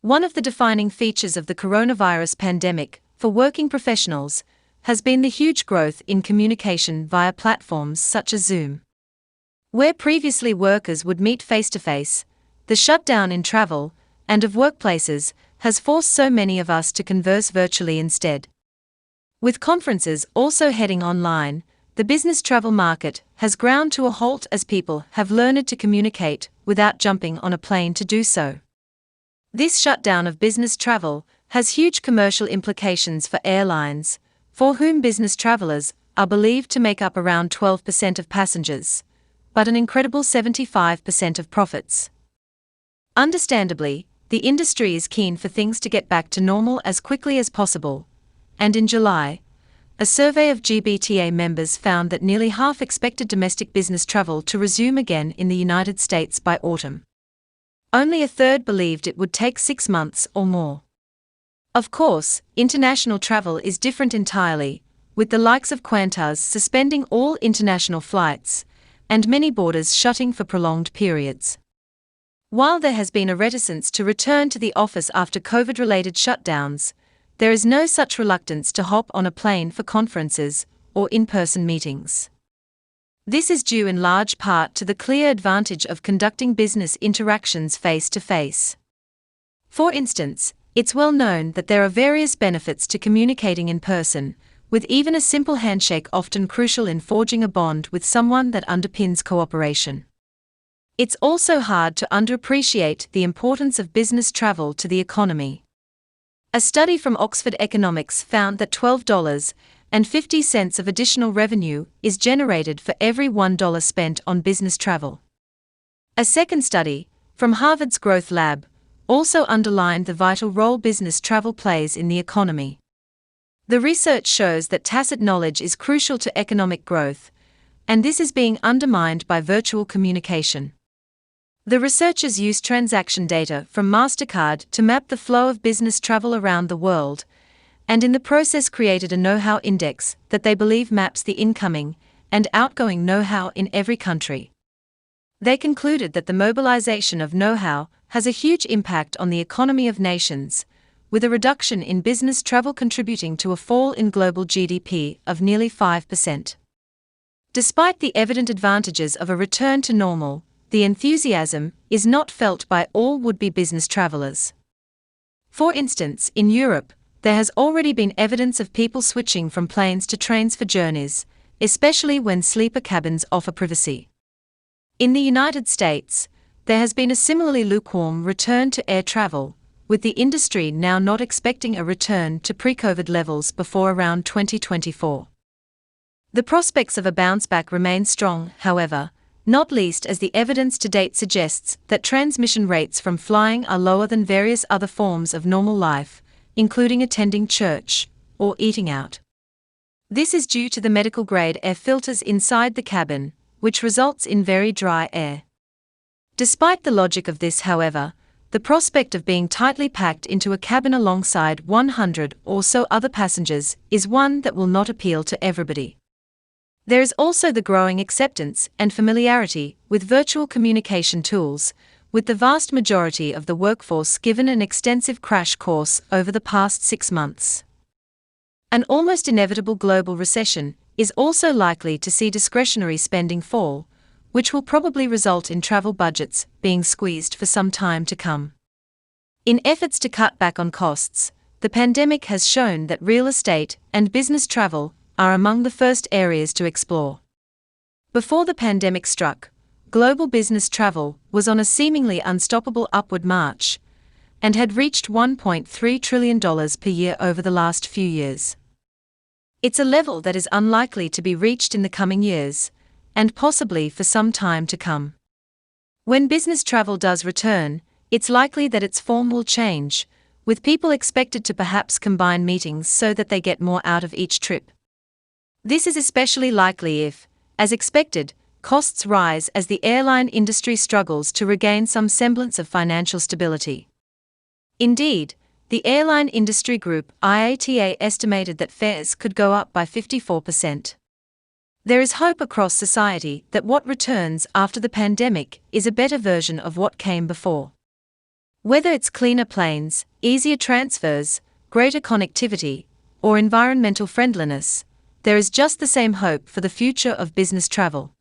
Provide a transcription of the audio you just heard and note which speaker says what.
Speaker 1: One of the defining features of the coronavirus pandemic for working professionals has been the huge growth in communication via platforms such as Zoom. Where previously workers would meet face-to-face, the shutdown in travel and of workplaces has forced so many of us to converse virtually instead. With conferences also heading online, the business travel market has ground to a halt as people have learned to communicate without jumping on a plane to do so. This shutdown of business travel has huge commercial implications for airlines, for whom business travelers are believed to make up around 12% of passengers, but an incredible 75% of profits. Understandably, the industry is keen for things to get back to normal as quickly as possible, and in July, a survey of GBTA members found that nearly half expected domestic business travel to resume again in the United States by autumn. Only a third believed it would take 6 months or more. Of course, international travel is different entirely, with the likes of Qantas suspending all international flights, and many borders shutting for prolonged periods. While there has been a reticence to return to the office after COVID-related shutdowns, there is no such reluctance to hop on a plane for conferences or in-person meetings. This is due in large part to the clear advantage of conducting business interactions face-to-face. For instance, it's well known that there are various benefits to communicating in person, with even a simple handshake often crucial in forging a bond with someone that underpins cooperation. It's also hard to underappreciate the importance of business travel to the economy. A study from Oxford Economics found that $12.50 of additional revenue is generated for every $1 spent on business travel. A second study, from Harvard's Growth Lab, also underlined the vital role business travel plays in the economy. The research shows that tacit knowledge is crucial to economic growth, and this is being undermined by virtual communication. The researchers used transaction data from MasterCard to map the flow of business travel around the world, and in the process created a know-how index that they believe maps the incoming and outgoing know-how in every country. They concluded that the mobilization of know-how has a huge impact on the economy of nations, with a reduction in business travel contributing to a fall in global GDP of nearly 5%. Despite the evident advantages of a return to normal, the enthusiasm is not felt by all would-be business travelers. For instance, in Europe, there has already been evidence of people switching from planes to trains for journeys, especially when sleeper cabins offer privacy. In the United States, there has been a similarly lukewarm return to air travel, with the industry now not expecting a return to pre-COVID levels before around 2024. The prospects of a bounce back remain strong, however, not least as the evidence to date suggests that transmission rates from flying are lower than various other forms of normal life, including attending church or eating out. This is due to the medical-grade air filters inside the cabin, which results in very dry air. Despite the logic of this, however, the prospect of being tightly packed into a cabin alongside 100 or so other passengers is one that will not appeal to everybody. There is also the growing acceptance and familiarity with virtual communication tools, with the vast majority of the workforce given an extensive crash course over the past 6 months. An almost inevitable global recession is also likely to see discretionary spending fall, which will probably result in travel budgets being squeezed for some time to come. In efforts to cut back on costs, the pandemic has shown that real estate and business travel are among the first areas to explore. Before the pandemic struck, global business travel was on a seemingly unstoppable upward march, and had reached $1.3 trillion per year over the last few years. It's a level that is unlikely to be reached in the coming years, and possibly for some time to come. When business travel does return, it's likely that its form will change, with people expected to perhaps combine meetings so that they get more out of each trip. This is especially likely if, as expected, costs rise as the airline industry struggles to regain some semblance of financial stability. Indeed, the airline industry group IATA estimated that fares could go up by 54%. There is hope across society that what returns after the pandemic is a better version of what came before. Whether it's cleaner planes, easier transfers, greater connectivity, or environmental friendliness, there is just the same hope for the future of business travel.